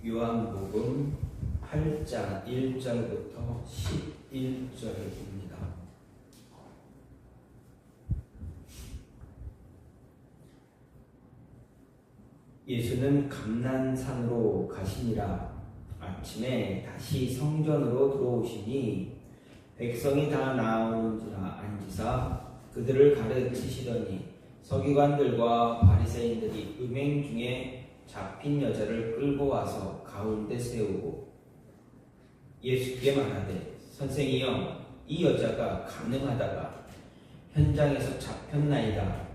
요한복음 8장 1절부터 11절입니다. 예수는 감난산으로 가시니라. 아침에 다시 성전으로 들어오시니 백성이 다 나오는지라 앉으사 그들을 가르치시더니 서기관들과 바리새인들이 음행 중에 잡힌 여자를 끌고 와서 가운데 세우고 예수께 말하되 선생이여 이 여자가 간음하다가 현장에서 잡혔나이다.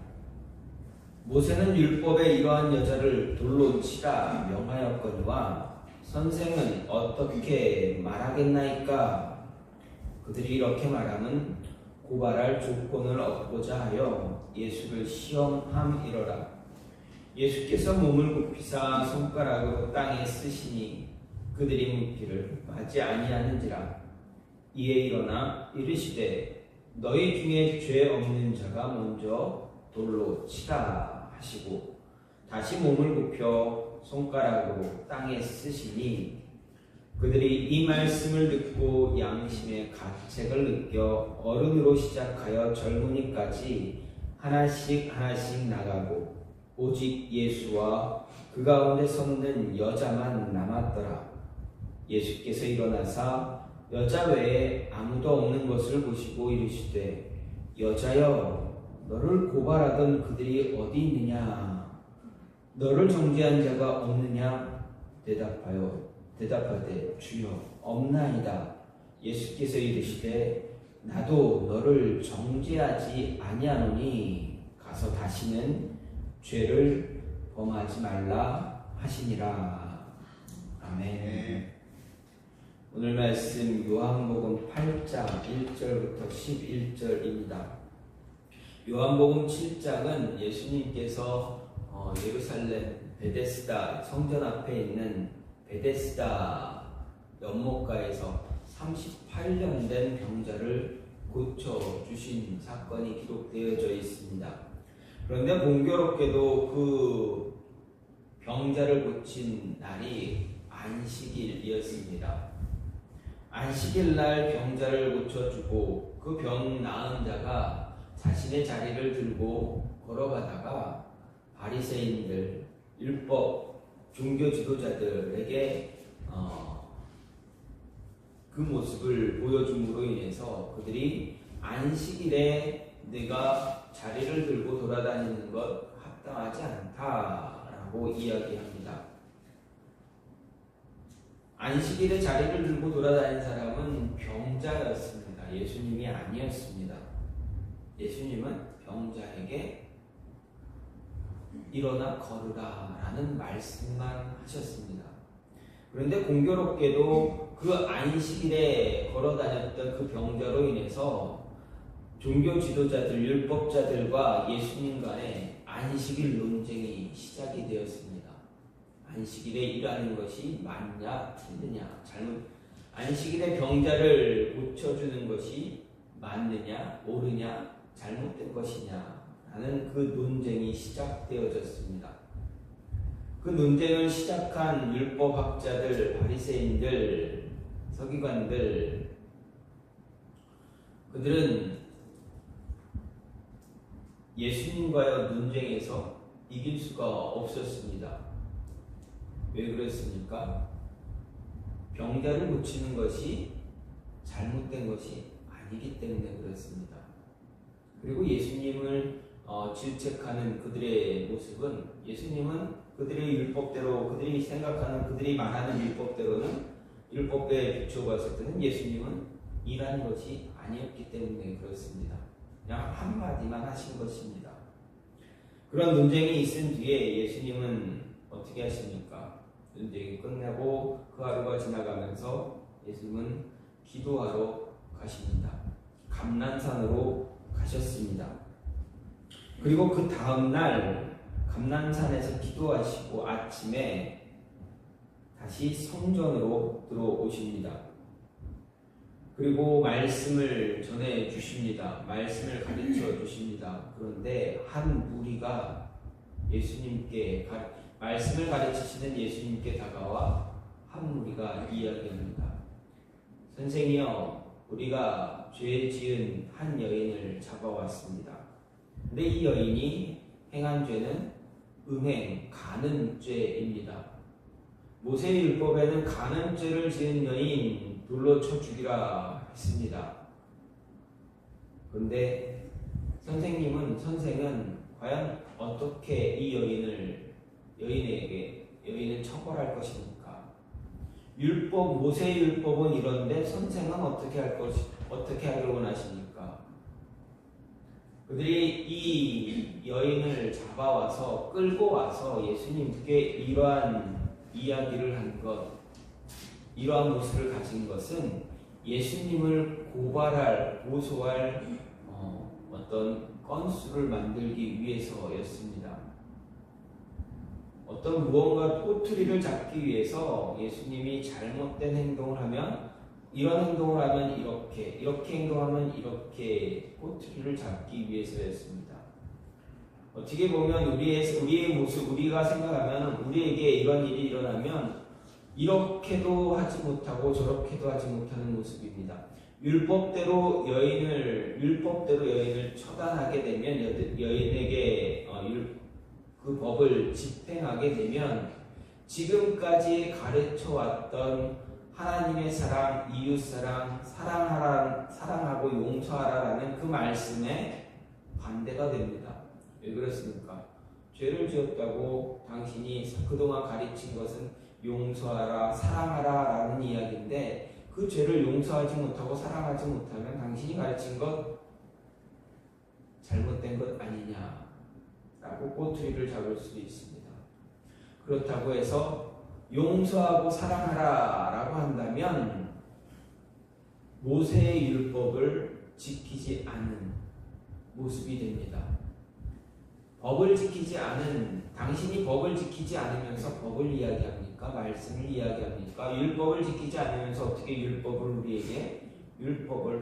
모세는 율법에 이러한 여자를 돌로 치라 명하였거니와 선생은 어떻게 말하겠나이까? 그들이 이렇게 말하면 고발할 조건을 얻고자 하여 예수를 시험함이러라. 예수께서 몸을 굽히사 손가락으로 땅에 쓰시니 그들이 묻기를 마지 아니하는지라. 이에 일어나 이르시되 너희 중에 죄 없는 자가 먼저 돌로 치라 하시고 다시 몸을 굽혀 손가락으로 땅에 쓰시니 그들이 이 말씀을 듣고 양심의 가책을 느껴 어른으로 시작하여 젊은이까지 하나씩 나가고 오직 예수와 그 가운데 섰는 여자만 남았더라. 예수께서 일어나사 여자 외에 아무도 없는 것을 보시고 이르시되 여자여 너를 고발하던 그들이 어디 있느냐? 너를 정죄한 자가 없느냐? 대답하되 주여 없나이다. 예수께서 이르시되 나도 너를 정죄하지 아니하노니 가서 다시는 죄를 범하지 말라 하시니라. 아멘. 오늘 말씀 요한복음 8장 1절부터 11절입니다. 요한복음 7장은 예수님께서 예루살렘 베데스다 성전 앞에 있는 베데스다 연못가에서 38년 된 병자를 고쳐주신 사건이 기록되어져 있습니다. 그런데 공교롭게도 그 병자를 고친 날이 안식일이었습니다. 안식일 날 병자를 고쳐주고 그 병 나은 자가 자신의 자리를 들고 걸어가다가 바리새인들, 율법 종교 지도자들에게 그 모습을 보여줌으로 인해서 그들이 안식일에 내가 자리를 들고 돌아다니는 것 합당하지 않다라고 이야기합니다. 안식일에 자리를 들고 돌아다닌 사람은 병자였습니다. 예수님이 아니었습니다. 예수님은 병자에게 일어나 걸으라 라는 말씀만 하셨습니다. 그런데 공교롭게도 그 안식일에 걸어다녔던 그 병자로 인해서 종교 지도자들, 율법자들과 예수님 간에 안식일 논쟁이 시작이 되었습니다. 안식일에 일하는 것이 맞냐, 틀리냐, 안식일에 병자를 고쳐주는 것이 맞느냐, 옳으냐, 잘못된 것이냐 라는 그 논쟁이 시작되어졌습니다. 그 논쟁을 시작한 율법학자들, 바리새인들, 서기관들, 그들은 예수님과의 논쟁에서 이길 수가 없었습니다. 왜 그랬습니까? 병자를 고치는 것이 잘못된 것이 아니기 때문에 그렇습니다. 그리고 예수님을 질책하는 그들의 모습은 예수님은 그들의 율법대로 그들이 생각하는 그들이 말하는 율법대로는 율법에 비추어봤을 때는 예수님은 일하는 것이 아니었기 때문에 그렇습니다. 그냥 한마디만 하신 것입니다. 그런 논쟁이 있은 뒤에 예수님은 어떻게 하십니까? 논쟁이 끝나고 그 하루가 지나가면서 예수님은 기도하러 가십니다. 감난산으로 가셨습니다. 그리고 그 다음날 감난산에서 기도하시고 아침에 다시 성전으로 들어오십니다. 그리고 말씀을 전해 주십니다. 말씀을 가르쳐 주십니다. 그런데 한 무리가 예수님께 말씀을 가르치시는 예수님께 다가와 한 무리가 이야기합니다. 선생이여, 우리가 죄 지은 한 여인을 잡아왔습니다. 근데 이 여인이 행한 죄는 음행, 간음죄입니다. 모세율법에는 간음죄를 지은 여인 돌로 쳐 죽이라 했습니다. 그런데 선생은 과연 어떻게 이 여인을 처벌할 것입니까? 모세율법은 이런데 선생은 어떻게 하기를 원하십니까? 그들이 이 여인을 잡아와서 끌고 와서 예수님께 이러한 이야기를 한 것, 이러한 모습을 가진 것은 예수님을 고소할 어떤 건수를 만들기 위해서였습니다. 어떤 무언가 꼬투리를 잡기 위해서 예수님이 잘못된 행동을 하면 이런 행동을 하면 이렇게 행동하면 이렇게 꼬투리를 잡기 위해서였습니다. 어떻게 보면 우리의 모습, 우리가 생각하면 우리에게 이런 일이 일어나면 이렇게도 하지 못하고 저렇게도 하지 못하는 모습입니다. 율법대로 여인을 처단하게 되면 여인에게 그 법을 집행하게 되면 지금까지 가르쳐왔던 하나님의 사랑, 이웃사랑, 사랑하고 용서하라라는 그 말씀에 반대가 됩니다. 왜 그렇습니까? 죄를 지었다고 당신이 그동안 가르친 것은 용서하라, 사랑하라 라는 이야기인데 그 죄를 용서하지 못하고 사랑하지 못하면 당신이 가르친 것 잘못된 것 아니냐 라고 꼬투리를 잡을 수도 있습니다. 그렇다고 해서 용서하고 사랑하라 라고 한다면 모세의 율법을 지키지 않은 모습이 됩니다. 당신이 법을 지키지 않으면서 법을 이야기합니까? 말씀을 이야기합니까? 율법을 지키지 않으면서 어떻게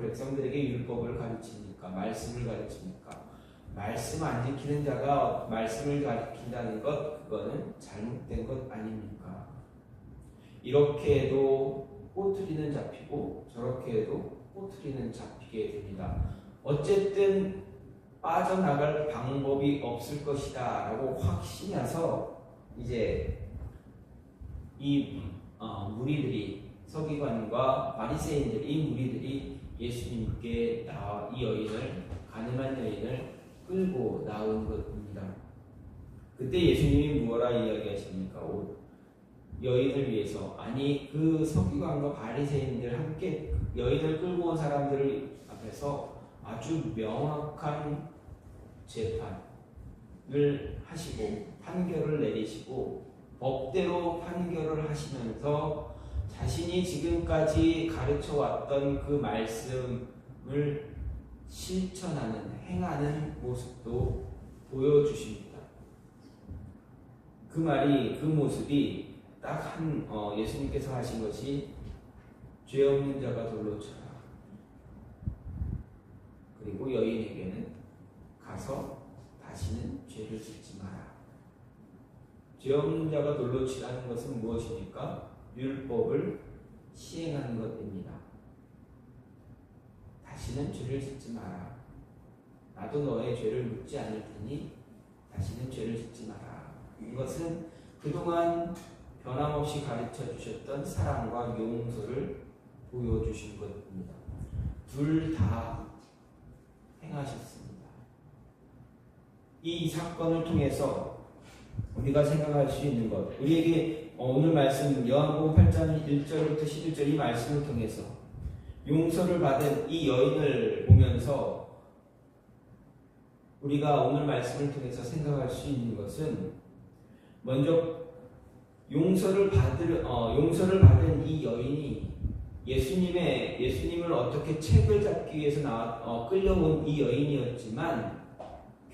백성들에게 율법을 가르칩니까? 말씀을 가르칩니까? 말씀 안 지키는 자가 말씀을 가르친다는 것, 그거는 잘못된 것 아닙니까? 이렇게 해도 꼬투리는 잡히고 저렇게 해도 꼬투리는 잡히게 됩니다. 어쨌든 빠져나갈 방법이 없을 것이다 라고 확신이 나서 이제 이 무리들이, 서기관과 바리새인들, 이 무리들이 예수님께 나와 가늠한 여인을 끌고 나온 것입니다. 그때 예수님이 무엇라 이야기하십니까? 여인을 위해서, 아니 그 서기관과 바리새인들 함께 여인을 끌고 온 사람들 앞에서 아주 명확한 재판을 하시고 판결을 내리시고 법대로 판결을 하시면서 자신이 지금까지 가르쳐왔던 그 말씀을 실천하는, 행하는 모습도 보여주십니다. 그 모습이 딱 예수님께서 하신 것이 죄 없는 자가 돌로 쳐라. 그리고 여인에게는 가서 다시는 죄를 짓지 마라. 죄 없는 자가 돌로 치라는 것은 무엇입니까? 율법을 시행하는 것입니다. 다시는 죄를 짓지 마라. 나도 너의 죄를 묻지 않을 테니 다시는 죄를 짓지 마라. 이것은 그동안 변함없이 가르쳐 주셨던 사랑과 용서를 보여주신 것입니다. 둘 다 행하셨습니다. 이 사건을 통해서 우리가 생각할 수 있는 것, 우리에게 오늘 말씀 요한복음 8장 1절부터 11절 이 말씀을 통해서 용서를 받은 이 여인을 보면서 우리가 오늘 말씀을 통해서 생각할 수 있는 것은, 먼저 용서를 받은 이 여인이 예수님을 어떻게 책을 잡기 위해서 끌려온 이 여인이었지만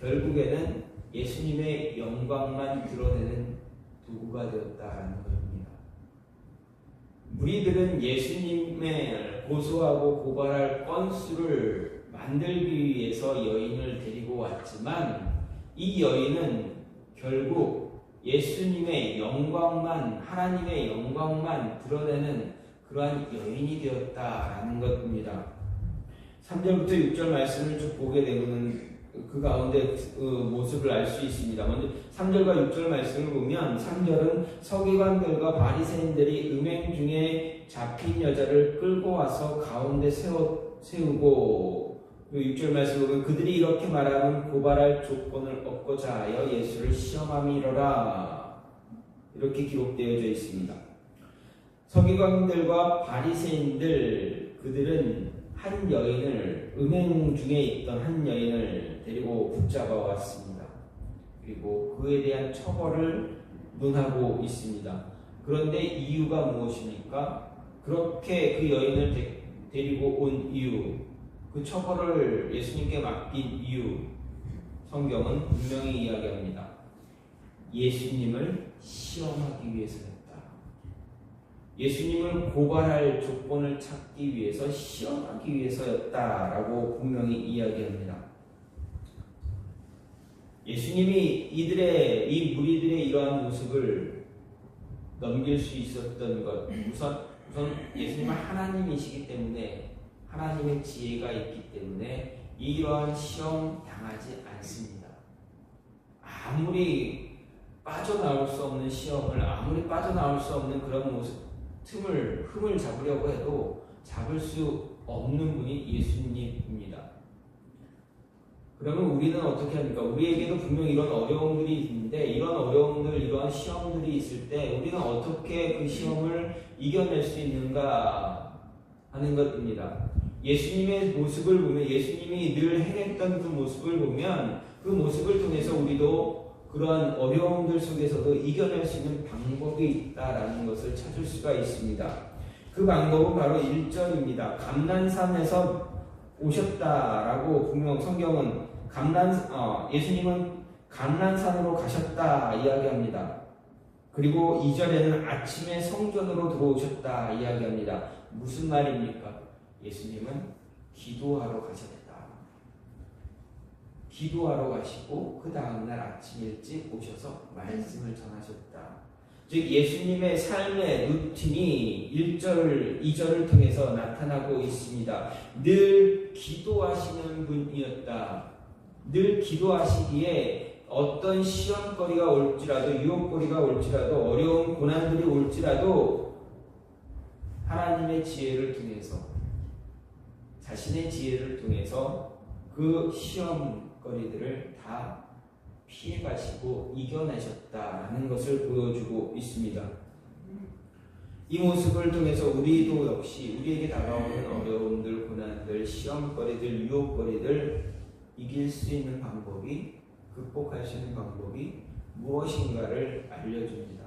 결국에는 예수님의 영광만 드러내는 도구가 되었다라는 것입니다. 무리들은 예수님을 고소하고 고발할 건수를 만들기 위해서 여인을 데리고 왔지만 이 여인은 결국 예수님의 영광만, 하나님의 영광만 드러내는 그러한 여인이 되었다라는 것입니다. 3절부터 6절 말씀을 쭉 보게 되면 그 가운데 모습을 알 수 있습니다. 먼저 3절과 6절 말씀을 보면 3절은 서기관들과 바리새인들이 음행 중에 잡힌 여자를 끌고 와서 가운데 세우고 6절 말씀을 보면 그들이 이렇게 말하면 고발할 조건을 얻고자 하여 예수를 시험함이로라 이렇게 기록되어져 있습니다. 서기관들과 바리새인들 그들은 한 여인을 음행 중에 있던 한 여인을 데리고 붙잡아 왔습니다. 그리고 그에 대한 처벌을 논하고 있습니다. 그런데 이유가 무엇입니까? 그렇게 그 여인을 데리고 온 이유, 그 처벌을 예수님께 맡긴 이유, 성경은 분명히 이야기합니다. 예수님을 시험하기 위해서였다. 예수님을 고발할 조건을 찾기 위해서 시험하기 위해서였다라고 분명히 이야기합니다. 예수님이 이 무리들의 이러한 모습을 넘길 수 있었던 것, 우선 예수님은 하나님이시기 때문에 하나님의 지혜가 있기 때문에 이러한 시험 당하지 않습니다. 아무리 빠져나올 수 없는 시험을, 아무리 빠져나올 수 없는 그런 모습, 흠을 잡으려고 해도 잡을 수 없는 분이 예수님입니다. 그러면 우리는 어떻게 합니까? 우리에게도 분명 이런 어려움들이 있는데 이런 어려움들, 이러한 시험들이 있을 때 우리는 어떻게 그 시험을 이겨낼 수 있는가 하는 것입니다. 예수님의 모습을 보면, 예수님이 늘 행했던 그 모습을 보면 그 모습을 통해서 우리도 그러한 어려움들 속에서도 이겨낼 수 있는 방법이 있다라는 것을 찾을 수가 있습니다. 그 방법은 바로 1절입니다. 감난산에서 오셨다라고 분명 성경은 예수님은 감난산으로 가셨다 이야기합니다. 그리고 2절에는 아침에 성전으로 들어오셨다 이야기합니다. 무슨 말입니까? 예수님은 기도하러 가셨다. 기도하러 가시고 그 다음날 아침 일찍 오셔서 말씀을 전하셨다. 즉 예수님의 삶의 루틴이 1절, 2절을 통해서 나타나고 있습니다. 늘 기도하시는 분이었다. 늘 기도하시기에 어떤 시험거리가 올지라도, 유혹거리가 올지라도, 어려운 고난들이 올지라도 하나님의 지혜를 통해서, 자신의 지혜를 통해서 그 시험거리들을 다 피해가시고 이겨내셨다라는 것을 보여주고 있습니다. 이 모습을 통해서 우리도 역시 우리에게 다가오는 어려움들, 고난들, 시험거리들, 유혹거리들 이길 수 있는 방법이, 극복할 수 있는 방법이 무엇인가를 알려줍니다.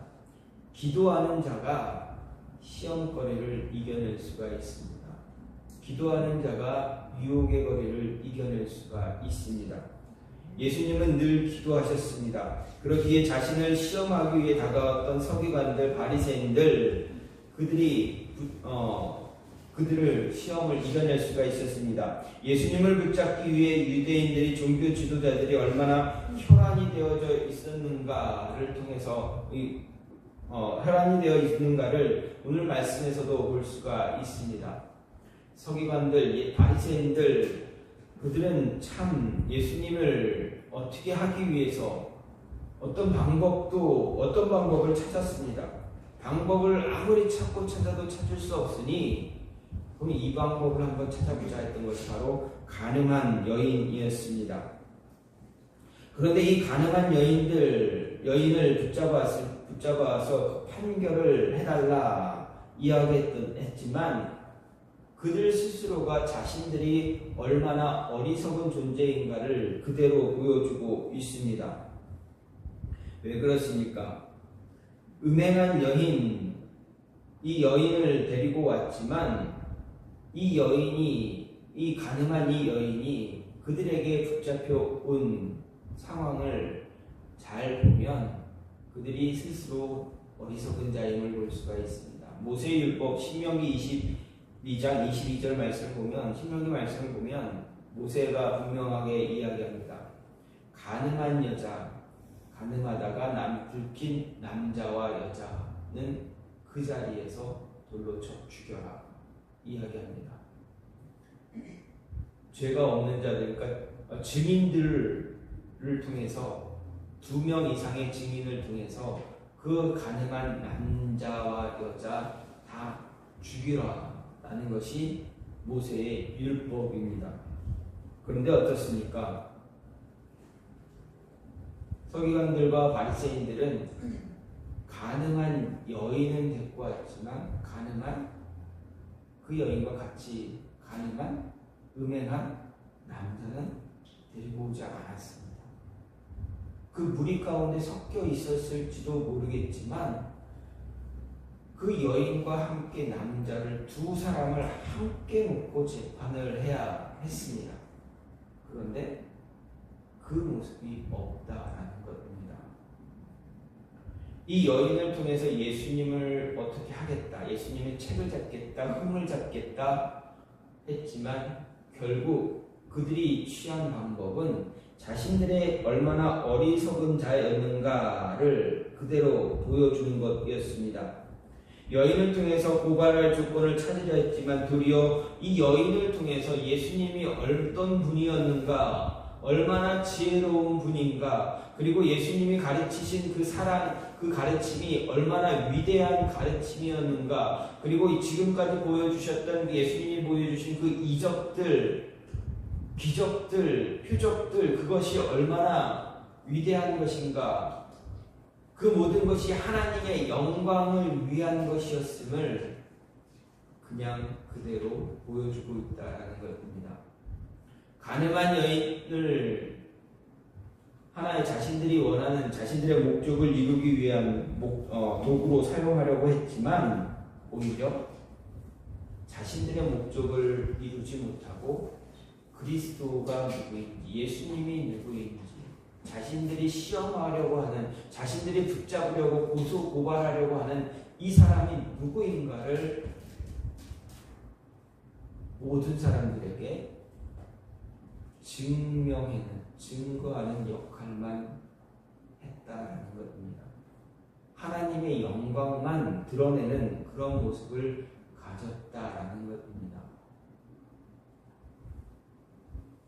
기도하는 자가 시험거리를 이겨낼 수가 있습니다. 기도하는 자가 유혹의 거리를 이겨낼 수가 있습니다. 예수님은 늘 기도하셨습니다. 그러기에 자신을 시험하기 위해 다가왔던 서기관들, 바리새인들 그들을 시험을 이겨낼 수가 있었습니다. 예수님을 붙잡기 위해 유대인들이, 종교 지도자들이 얼마나 혈안이 되어져 있었는가를 통해서 혈안이 되어 있는가를 오늘 말씀에서도 볼 수가 있습니다. 서기관들, 바리새인들 그들은 참 예수님을 어떻게 하기 위해서 어떤 방법을 찾았습니다. 방법을 아무리 찾고 찾아도 찾을 수 없으니 그럼 이 방법을 한번 찾아보자 했던 것이 바로 가늠한 여인이었습니다. 그런데 이 가늠한 여인을 붙잡아서 판결을 해달라 이야기했지만 그들 스스로가 자신들이 얼마나 어리석은 존재인가를 그대로 보여주고 있습니다. 왜 그렇습니까? 음행한 여인, 이 여인을 데리고 왔지만 이 가늠한 이 여인이 그들에게 붙잡혀 온 상황을 잘 보면 그들이 스스로 어리석은 자임을 볼 수가 있습니다. 모세율법 신명기 22장 22절 말씀을 보면, 신명기 말씀을 보면 모세가 분명하게 이야기합니다. 가늠한 가늠하다가 들킨 남자와 여자는 그 자리에서 돌로 쳐 죽여라 이야기합니다. 죄가 없는 자들, 그러니까 증인들을 통해서 2명 이상의 증인을 통해서 그 가늠한 남자와 여자 다 죽이라라는 것이 모세의 율법입니다. 그런데 어떻습니까? 서기관들과 바리새인들은 가늠한 여인은 데리고 왔지만 가늠한 그 여인과 같이 가늠한 음행한 남자는 데리고 오지 않았습니다. 그 무리 가운데 섞여 있었을지도 모르겠지만 그 여인과 함께 남자를 2사람을 함께 놓고 재판을 해야 했습니다. 그런데 그 모습이 없다라는 것입니다. 이 여인을 통해서 예수님을 어떻게 하겠다, 예수님의 책을 잡겠다, 흠을 잡겠다 했지만 결국 그들이 취한 방법은 자신들의 얼마나 어리석은 자였는가를 그대로 보여주는 것이었습니다. 여인을 통해서 고발할 조건을 찾으려 했지만 도리어 이 여인을 통해서 예수님이 어떤 분이었는가, 얼마나 지혜로운 분인가, 그리고 예수님이 가르치신 그 가르침이 얼마나 위대한 가르침이었는가, 그리고 지금까지 보여주셨던 예수님이 보여주신 그 이적들, 기적들, 표적들, 그것이 얼마나 위대한 것인가, 그 모든 것이 하나님의 영광을 위한 것이었음을 그냥 그대로 보여주고 있다는 것입니다. 가늠한 여인을 하나의 자신들이 원하는 자신들의 목적을 이루기 위한 도구로 사용하려고 했지만 오히려 자신들의 목적을 이루지 못하고 그리스도가 누구인지, 예수님이 누구인지, 자신들이 시험하려고 하는, 자신들이 붙잡으려고 고발하려고 하는 이 사람이 누구인가를 모든 사람들에게 증거하는 역할만 했다라는 것입니다. 하나님의 영광만 드러내는 그런 모습을 가졌다라는 것입니다.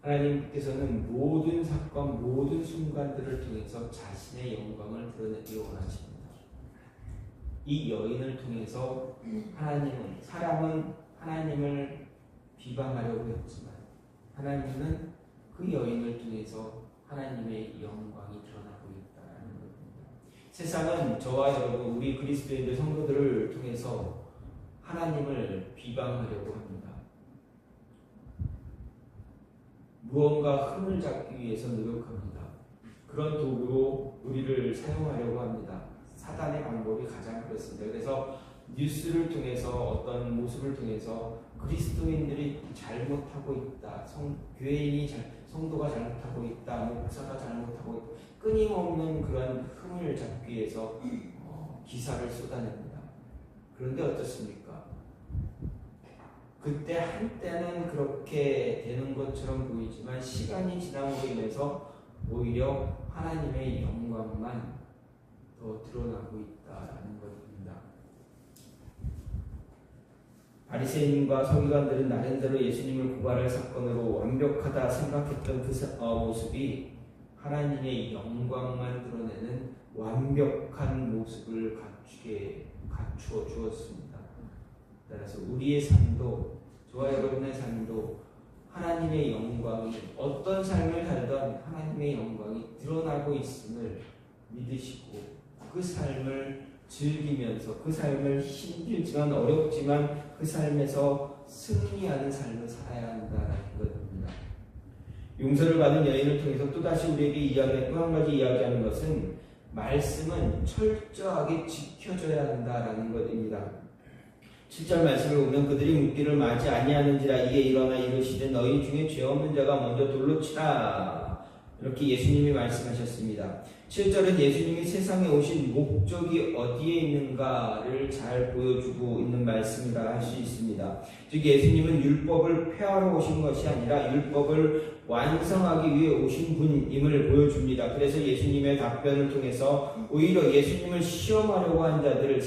하나님께서는 모든 사건, 모든 순간들을 통해서 자신의 영광을 드러내기 원하십니다. 이 여인을 통해서 사람은 하나님을 비방하려고 했지만 하나님은 그 여인을 통해서 하나님의 영광이 드러나고 있다는 것입니다. 세상은 저와 여러분, 우리 그리스도인들 성도들을 통해서 하나님을 비방하려고 합니다. 무언가 흠을 잡기 위해서 노력합니다. 그런 도구로 우리를 사용하려고 합니다. 사단의 방법이 가장 그렇습니다. 그래서 뉴스를 통해서 어떤 모습을 통해서 그리스도인들이 잘못하고 있다, 성도가 잘못하고 있다, 목사가 잘못하고 있다, 끊임없는 그런 흠을 잡기 위해서 기사를 쏟아냅니다. 그런데 어떻습니까? 그때 한때는 그렇게 되는 것처럼 보이지만 시간이 지남으로 인해서 오히려 하나님의 영광만 더 드러나고 있다라는 것입니다. 바리새인과 서기관들은 나름대로 예수님을 고발할 사건으로 완벽하다 생각했던 그 모습이 하나님의 영광만 드러내는 완벽한 모습을 갖추어 주었습니다. 따라서 우리의 삶도, 저와 여러분의 삶도 하나님의 영광이, 어떤 삶을 살던 하나님의 영광이 드러나고 있음을 믿으시고 그 삶을 즐기면서, 그 삶을 힘들지만 어렵지만 그 삶에서 승리하는 삶을 살아야 한다는 것입니다. 용서를 받은 여인을 통해서 또다시 우리에게 또 한 가지 이야기하는 것은 말씀은 철저하게 지켜져야 한다는 것입니다. 7절 말씀을 보면 그들이 묻기를 마지 아니하는지라 이에 일어나 이르시되 너희 중에 죄 없는 자가 먼저 돌로 치라 이렇게 예수님이 말씀하셨습니다. 7절은 예수님이 세상에 오신 목적이 어디에 있는가를 잘 보여주고 있는 말씀이라 할 수 있습니다. 즉 예수님은 율법을 폐하러 오신 것이 아니라 율법을 완성하기 위해 오신 분임을 보여줍니다. 그래서 예수님의 답변을 통해서 오히려 예수님을 시험하려고 한 자들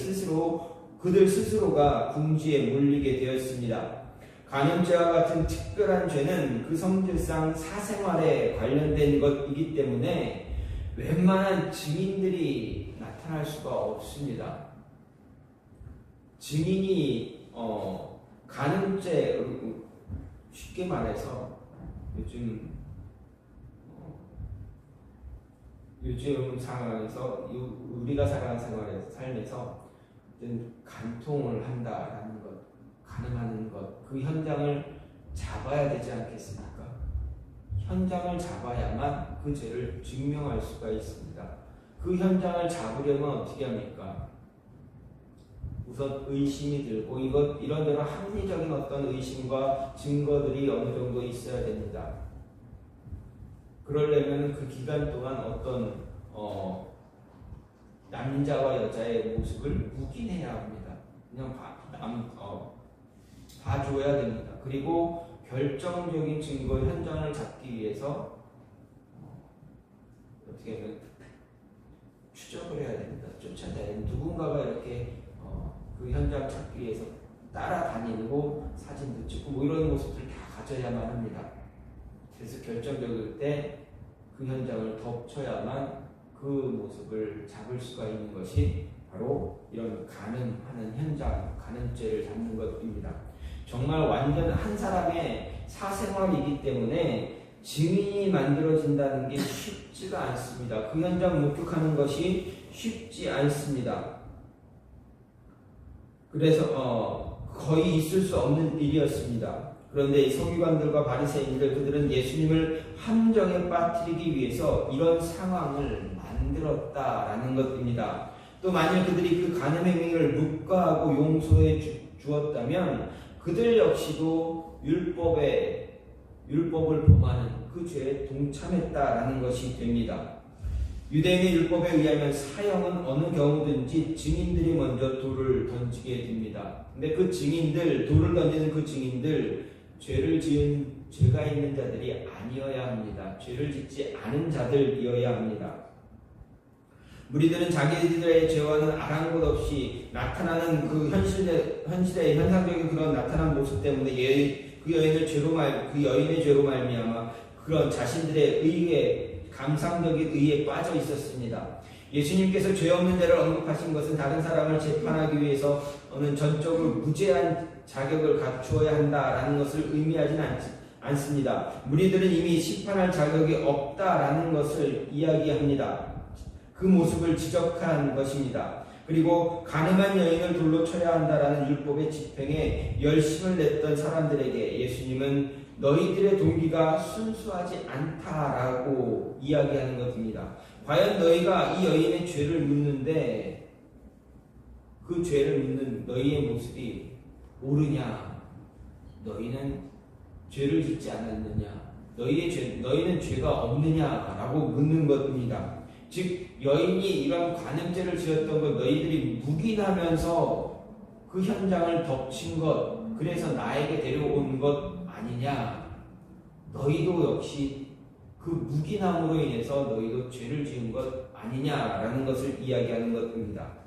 그들 스스로가 궁지에 몰리게 되었습니다. 간음죄와 같은 특별한 죄는 그 성질상 사생활에 관련된 것이기 때문에 웬만한 증인들이 나타날 수가 없습니다. 증인이 간음죄, 쉽게 말해서 요즘 상황에서 우리가 살아가는 삶에서 간통을 한다라는 것, 가늠하는 것, 그 현장을 잡아야 되지 않겠습니까? 현장을 잡아야만 그 죄를 증명할 수가 있습니다. 그 현장을 잡으려면 어떻게 합니까? 우선 의심이 들고 이런저런 합리적인 어떤 의심과 증거들이 어느 정도 있어야 됩니다. 그러려면 그 기간 동안 어떤 남자와 여자의 모습을 묵인해야 합니다. 그냥 봐줘야 됩니다. 그리고 결정적인 증거 현장을 잡기 위해서 어떻게 하면 추적을 해야 됩니다. 쫓아다니는 누군가가 이렇게 그 현장 잡기 위해서 따라다니고 사진도 찍고 이런 모습들 다 가져야만 합니다. 그래서 결정적일 때 그 현장을 덮쳐야만 그 모습을 잡을 수가 있는 것이 바로 이런 간음하는 현장, 간음죄를 잡는 것입니다. 정말 완전 한 사람의 사생활이기 때문에 증인이 만들어진다는 게 쉽지가 않습니다. 그 현장 목격하는 것이 쉽지 않습니다. 그래서 거의 있을 수 없는 일이었습니다. 그런데 이 서기관들과 바리새인들 그들은 예수님을 함정에 빠뜨리기 위해서 이런 상황을 만들었다라는 것입니다. 또 만일 그들이 그 간음 행위를 묵과하고 용서해 주었다면 그들 역시도 율법을 범하는 그 죄에 동참했다라는 것이 됩니다. 유대인의 율법에 의하면 사형은 어느 경우든지 증인들이 먼저 돌을 던지게 됩니다. 근데 그 증인들, 돌을 던지는 그 증인들, 죄를 지은 죄가 있는 자들이 아니어야 합니다. 죄를 짓지 않은 자들이어야 합니다. 무리들은 자기들의 죄와는 아랑곳 없이 나타나는 그 현실의 현상적인 그런 나타난 모습 때문에 그 여인의 죄로 말미암아 그런 자신들의 감상적인 의에 빠져 있었습니다. 예수님께서 죄 없는 자를 언급하신 것은 다른 사람을 재판하기 위해서는 전적으로 무죄한 자격을 갖추어야 한다라는 것을 의미하지는 않습니다. 무리들은 이미 심판할 자격이 없다라는 것을 이야기합니다. 그 모습을 지적한 것입니다. 그리고 가늠한 여인을 돌로 쳐야 한다라는 율법의 집행에 열심을 냈던 사람들에게 예수님은 너희들의 동기가 순수하지 않다라고 이야기하는 것입니다. 과연 너희가 이 여인의 죄를 묻는데 그 죄를 묻는 너희의 모습이 옳으냐? 너희는 죄를 짓지 않았느냐? 너희는 죄가 없느냐라고 묻는 것입니다. 즉 여인이 이런 간음죄를 지었던 것 너희들이 묵인하면서 그 현장을 덮친 것 그래서 나에게 데려온 것 아니냐? 너희도 역시 그 묵인함으로 인해서 너희도 죄를 지은 것 아니냐라는 것을 이야기하는 것입니다.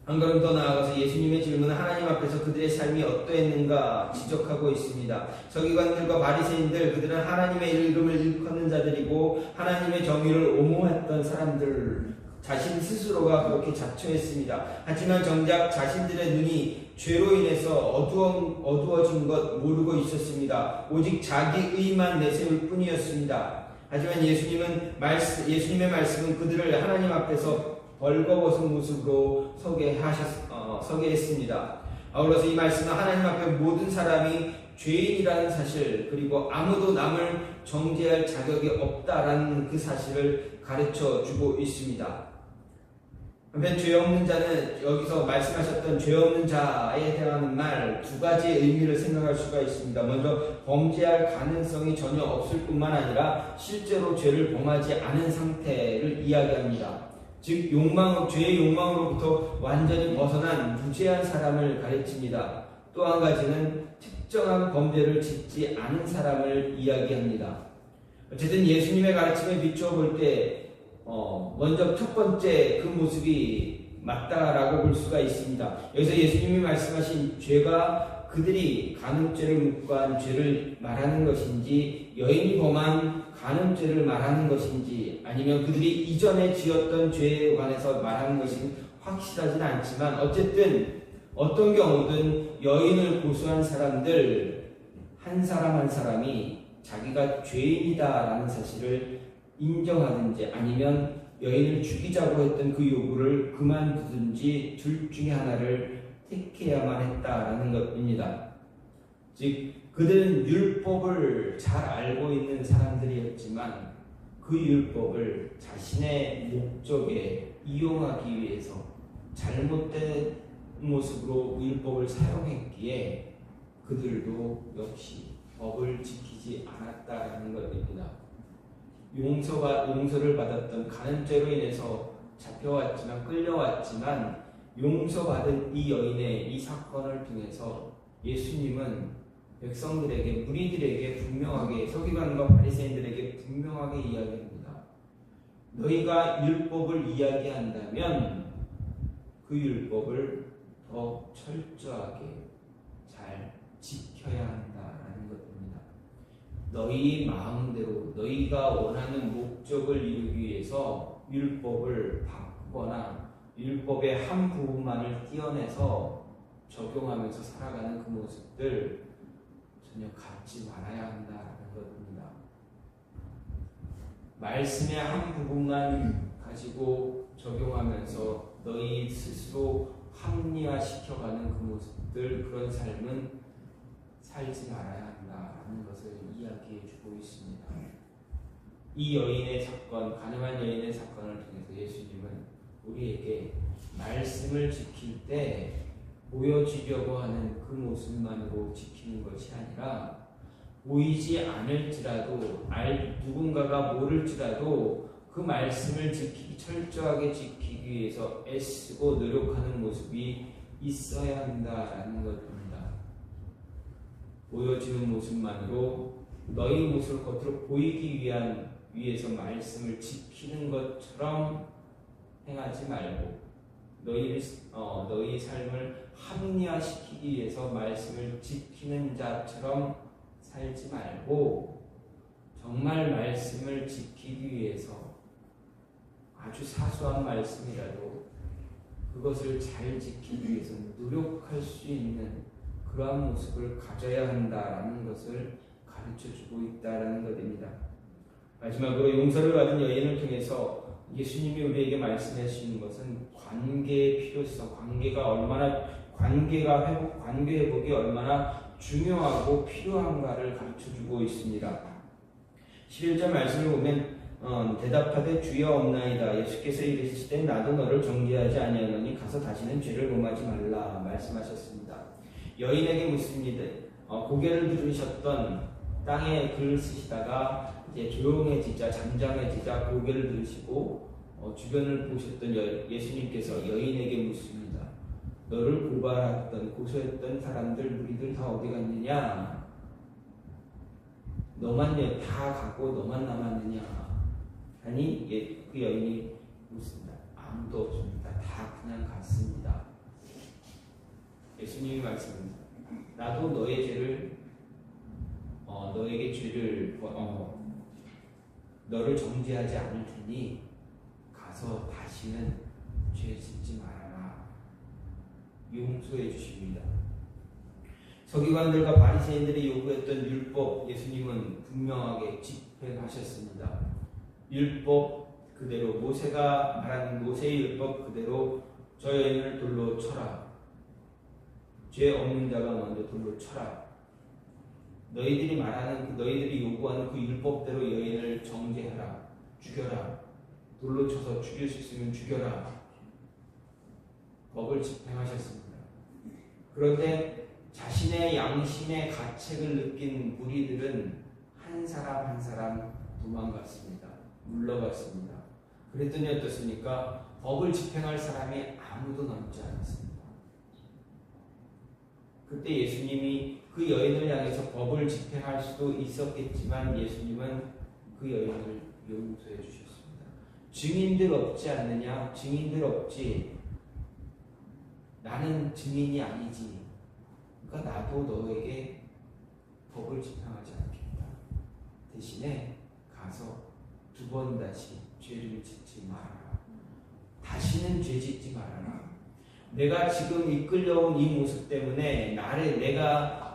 한 걸음 더 나아가서 예수님의 질문은 하나님 앞에서 그들의 삶이 어떠했는가 지적하고 있습니다. 서기관들과 바리새인들 그들은 하나님의 이름을 일컫는 자들이고 하나님의 정의를 옹호했던 사람들 자신 스스로가 그렇게 자처했습니다. 하지만 정작 자신들의 눈이 죄로 인해서 어두워진 것 모르고 있었습니다. 오직 자기 의만 내세울 뿐이었습니다. 하지만 예수님의 말씀은 그들을 하나님 앞에서 벌거벗은 모습으로 서게 했습니다. 아울러서 이 말씀은 하나님 앞에 모든 사람이 죄인이라는 사실 그리고 아무도 남을 정죄할 자격이 없다라는 그 사실을 가르쳐 주고 있습니다. 한편 죄 없는 자는 여기서 말씀하셨던 죄 없는 자에 대한 말 두 가지의 의미를 생각할 수가 있습니다. 먼저 범죄할 가능성이 전혀 없을 뿐만 아니라 실제로 죄를 범하지 않은 상태를 이야기합니다. 즉 죄의 욕망으로부터 완전히 벗어난 무죄한 사람을 가르칩니다. 또 한 가지는 특정한 범죄를 짓지 않은 사람을 이야기합니다. 어쨌든 예수님의 가르침에 비추어 볼 때 먼저 첫 번째 그 모습이 맞다라고 볼 수가 있습니다. 여기서 예수님이 말씀하신 죄가 그들이 간음죄를 묵과한 죄를 말하는 것인지, 여인이 범한 간음죄를 말하는 것인지, 아니면 그들이 이전에 지었던 죄에 관해서 말하는 것은 확실하진 않지만, 어쨌든 어떤 경우든 여인을 고소한 사람들 한 사람 한 사람이 자기가 죄인이다라는 사실을 인정하든지, 아니면 여인을 죽이자고 했던 그 요구를 그만두든지 둘 중에 하나를 택해야만 했다라는 것입니다. 즉 그들은 율법을 잘 알고 있는 사람들이었지만 그 율법을 자신의 목적에 이용하기 위해서 잘못된 모습으로 율법을 사용했기에 그들도 역시 법을 지키지 않았다라는 것입니다. 용서를 받았던 간음죄로 인해서 잡혀왔지만, 끌려왔지만 용서받은 이 여인의 이 사건을 통해서 예수님은 백성들에게, 무리들에게 분명하게, 서기관과 바리새인들에게 분명하게 이야기합니다. 너희가 율법을 이야기한다면 그 율법을 더 철저하게 잘 지켜야 한다라는 것입니다. 너희 마음대로 너희가 원하는 목적을 이루기 위해서 율법을 바꾸거나 율법의 한 부분만을 띄어내서 적용하면서 살아가는 그 모습들 전혀 갖지 말아야 한다는 것입니다. 말씀의 한 부분만 가지고 적용하면서 너희 스스로 합리화시켜가는 그 모습들, 그런 삶은 살지 말아야 한다는 것을 이야기해주고 있습니다. 이 여인의 사건, 가늠한 여인의 사건을 통해서 예수님은 우리에게 말씀을 지킬 때 보여주려고 하는 그 모습만으로 지키는 것이 아니라, 보이지 않을지라도, 누군가가 모를지라도 그 말씀을 철저하게 지키기 위해서 애쓰고 노력하는 모습이 있어야 한다라는 것입니다. 보여지는 모습만으로 너희 모습을 겉으로 보이기 위해서 말씀을 지키는 것처럼 행하지 말고, 너희 삶을 합리화시키기 위해서 말씀을 지키는 자처럼 살지 말고, 정말 말씀을 지키기 위해서 아주 사소한 말씀이라도 그것을 잘 지키기 위해서 노력할 수 있는 그러한 모습을 가져야 한다라는 것을 가르쳐주고 있다라는 것입니다. 마지막으로 용서를 받은 여인을 통해서 예수님이 우리에게 말씀하시는 것은 관계의 필요성, 관계 회복이 얼마나 중요하고 필요한가를 가르쳐주고 있습니다. 11절 말씀을 보면 대답하되 주여 없나이다. 예수께서 이르시되 나도 너를 정죄하지 아니하노니 가서 다시는 죄를 범하지 말라 말씀하셨습니다. 여인에게 묻습니다. 고개를 들으셨던, 땅에 글을 쓰시다가 이제 조용해지자, 잠잠해지자 고개를 들으시고 주변을 보셨던 예수님께서 여인에게 묻습니다. 너를 고소했던 사람들, 무리들 다 어디 갔느냐? 너만 다 가고 너만 남았느냐? 하니 그 여인이 묻습니다. 아무도 없습니다. 다 그냥 갔습니다. 예수님이 말씀합니다. 나도 너의 죄를 너에게 너를 정죄하지 않을 테니 가서 다시는 죄 짓지 말아라. 용서해 주십니다. 서기관들과 바리새인들이 요구했던 율법, 예수님은 분명하게 집행하셨습니다. 율법 그대로, 모세가 말한 모세의 율법 그대로 저 여인을 돌로 쳐라. 죄 없는 자가 먼저 돌로 쳐라. 너희들이 요구하는 그 율법대로 여인을 정죄하라. 죽여라. 돌로 쳐서 죽일 수 있으면 죽여라. 법을 집행하셨습니다. 그런데 자신의 양심의 가책을 느낀 무리들은 한 사람 한 사람 도망갔습니다. 물러갔습니다. 그랬더니 어떻습니까? 법을 집행할 사람이 아무도 남지 않았습니다. 그때 예수님이 그 여인을 향해서 법을 집행할 수도 있었겠지만 예수님은 그 여인을 용서해 주셨습니다. 증인들 없지 않느냐? 증인들 없지. 나는 증인이 아니지. 그러니까 나도 너에게 법을 집행하지 않겠다. 대신에 가서 두 번 다시 죄를 짓지 말아라. 다시는 죄 짓지 말아라. 내가 지금 이끌려온 이 모습 때문에 내가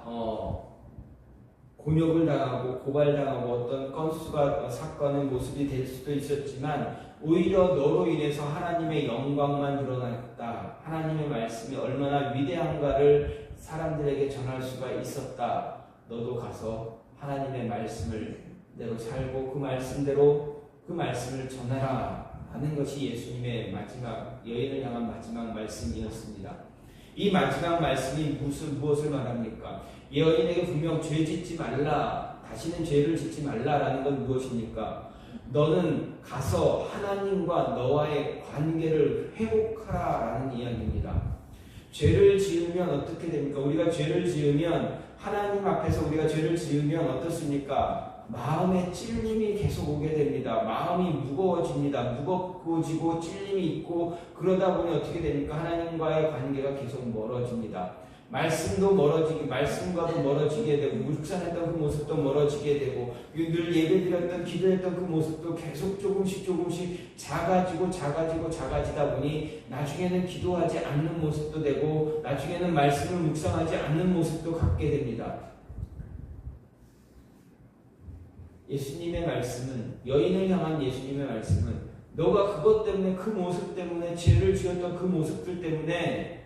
곤욕을 당하고 고발당하고 어떤 건수가 사건의 모습이 될 수도 있었지만 오히려 너로 인해서 하나님의 영광만 드러났다. 하나님의 말씀이 얼마나 위대한가를 사람들에게 전할 수가 있었다. 너도 가서 하나님의 말씀을 대로 살고 그 말씀대로 그 말씀을 전하라 하는 것이 예수님의 마지막 여인을 향한 마지막 말씀이었습니다. 이 마지막 말씀이 무엇을 말합니까? 여인에게 분명 죄 짓지 말라, 다시는 죄를 짓지 말라라는 건 무엇입니까? 너는 가서 하나님과 너와의 관계를 회복하라라는 이야기입니다. 죄를 지으면 어떻게 됩니까? 우리가 죄를 지으면 하나님 앞에서 우리가 죄를 지으면 어떻습니까? 마음에 찔림이 계속 오게 됩니다. 마음이 무거워집니다. 무겁고지고 찔림이 있고 그러다 보니 어떻게 됩니까? 하나님과의 관계가 계속 멀어집니다. 말씀과도 멀어지게 되고 묵상했던 그 모습도 멀어지게 되고 늘 예배드렸던 기도했던 그 모습도 계속 조금씩 작아지다 보니 나중에는 기도하지 않는 모습도 되고 나중에는 말씀을 묵상하지 않는 모습도 갖게 됩니다. 예수님의 말씀은 여인을 향한 예수님의 말씀은 너가 그것 때문에 그 모습 때문에 죄를 지었던 그 모습들 때문에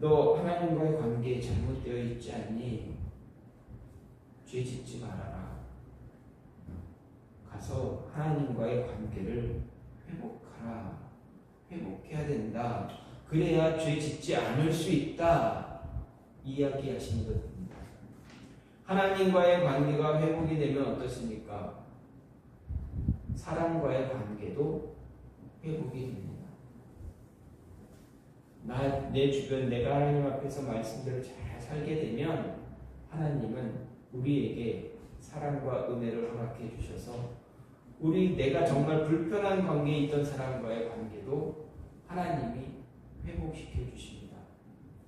너 하나님과의 관계에 잘못되어 있지 않니? 죄 짓지 말아라. 가서 하나님과의 관계를 회복하라. 회복해야 된다. 그래야 죄 짓지 않을 수 있다. 이야기하시는 것입니다. 하나님과의 관계가 회복이 되면 어떻습니까? 사람과의 관계도 회복이 됩니다. 내 주변 내가 하나님 앞에서 말씀대로 잘 살게 되면 하나님은 우리에게 사랑과 은혜를 허락해 주셔서 내가 정말 불편한 관계에 있던 사람과의 관계도 하나님이 회복시켜 주십니다.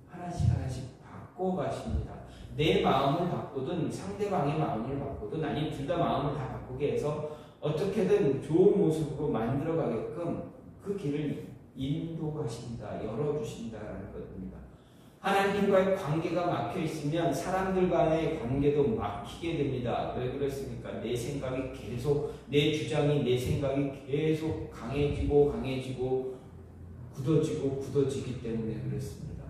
하나씩 바꿔 가십니다. 내 마음을 바꾸든 상대방의 마음을 바꾸든 아니면 둘 다 마음을 다 바꾸게 해서 어떻게든 좋은 모습으로 만들어 가게끔 그 길을 인도하신다, 열어주신다라는 것입니다. 하나님과의 관계가 막혀 있으면 사람들 간의 관계도 막히게 됩니다. 왜 그렇습니까? 내 생각이 계속, 내 주장이 내 생각이 계속 강해지고 굳어지기 때문에 그렇습니다.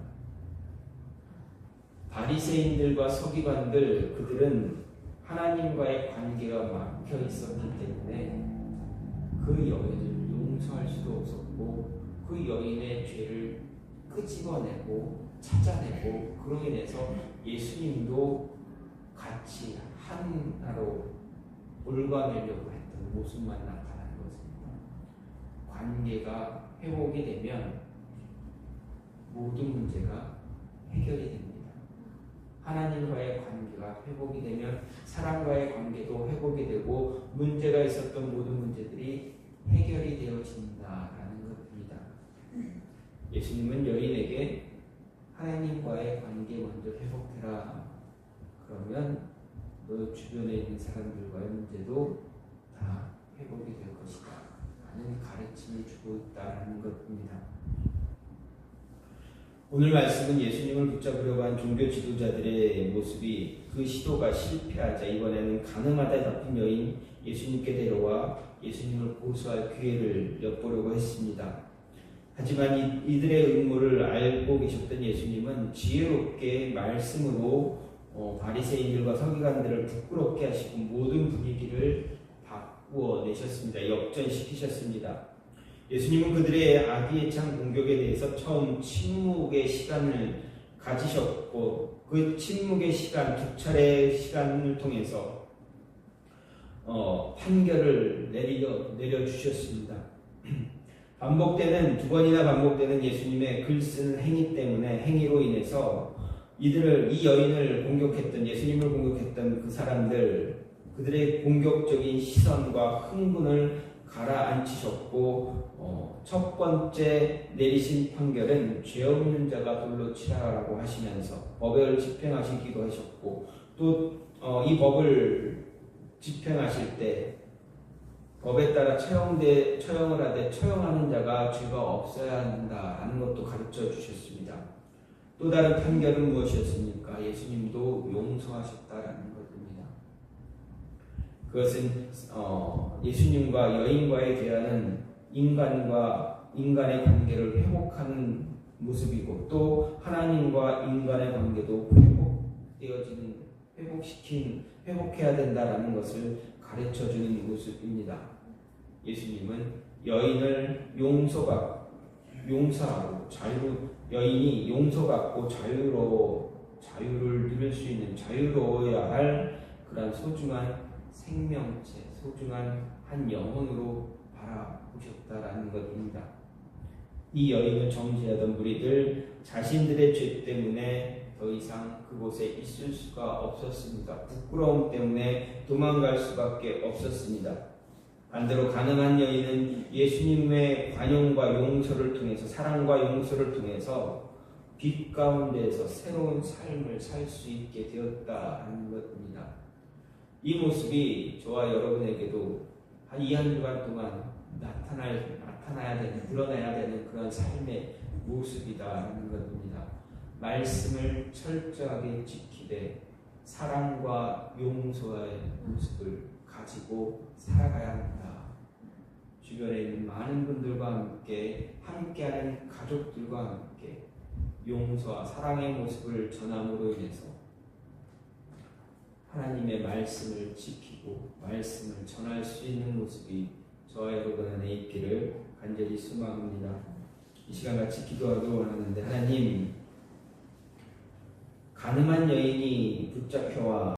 바리새인들과 서기관들 그들은 하나님과의 관계가 막혀 있었기 때문에 그 여인을 용서할 수도 없었고 그 여인의 죄를 끄집어내고 찾아내고 그로 인해서 예수님도 같이 하나로 올가매려고 했던 모습만 나타나는 것입니다. 관계가 회복이 되면 모든 문제가 해결이 됩니다. 하나님과의 관계가 회복이 되면 사람과의 관계도 회복이 되고 문제가 있었던 모든 문제들이 해결이 되어진다라는 것입니다. 예수님은 여인에게 하나님과의 관계 먼저 회복해라. 그러면 너 주변에 있는 사람들과의 문제도 다 회복이 될 것이다. 라는 가르침을 주고 있다는 것입니다. 오늘 말씀은 예수님을 붙잡으려고 한 종교 지도자들의 모습이 그 시도가 실패하자 이번에는 가늠하다 잡힌 여인 예수님께 데려와 예수님을 고소할 기회를 엿보려고 했습니다. 하지만 이들의 음모를 알고 계셨던 예수님은 지혜롭게 말씀으로 바리새인들과 서기관들을 부끄럽게 하시고 모든 분위기를 바꾸어 내셨습니다. 역전시키셨습니다. 예수님은 그들의 아기애창 공격에 대해서 처음 침묵의 시간을 가지셨고 그 침묵의 시간, 두 차례의 시간을 통해서 판결을 내려주셨습니다. 두 번이나 반복되는 예수님의 글 쓰는 행위 때문에, 행위로 인해서 이 여인을 공격했던, 예수님을 공격했던 그 사람들, 그들의 공격적인 시선과 흥분을 가라앉히셨고, 첫 번째 내리신 판결은 죄 없는 자가 돌로 치라라고 하시면서 법을 집행하시기도 하셨고, 또 이 법을 집행하실 때 법에 따라 처형을 하되 처형하는 자가 죄가 없어야 한다라는 것도 가르쳐 주셨습니다. 또 다른 판결은 무엇이었습니까? 예수님도 용서하셨다라는 것입니다. 그것은 예수님과 여인과의 대화는 인간과 인간의 관계를 회복하는 모습이고, 또 하나님과 인간의 관계도 회복해야 된다라는 것을 가르쳐주는 모습입니다. 예수님은 여인을 용서하고 여인이 용서받고 자유를 누릴 수 있는, 자유로워야 할 그런 소중한 생명체, 소중한 한 영혼으로 바라보셨다라는 것입니다. 이 여인을 정죄하던 무리들 자신들의 죄 때문에 더 이상 그곳에 있을 수가 없었습니다. 부끄러움 때문에 도망갈 수밖에 없었습니다. 반대로 가늠한 여인은 예수님의 관용과 용서를 통해서, 사랑과 용서를 통해서 빛 가운데에서 새로운 삶을 살 수 있게 되었다는 것입니다. 이 모습이 저와 여러분에게도 한 주간 동안 나타나야 되는, 드러나야 되는 그런 삶의 모습이다라는 것입니다. 말씀을 철저하게 지키되 사랑과 용서의 모습을 가지고 살아가야 합니다. 주변에 있는 많은 분들과 함께하는 가족들과 함께 용서와 사랑의 모습을 전함으로 인해서 하나님의 말씀을 지키고 말씀을 전할 수 있는 모습이 저와 여러분 안에 있기를 간절히 소망합니다. 이 시간 같이 기도하기 원하는데, 하나님, 가늠한 여인이 붙잡혀와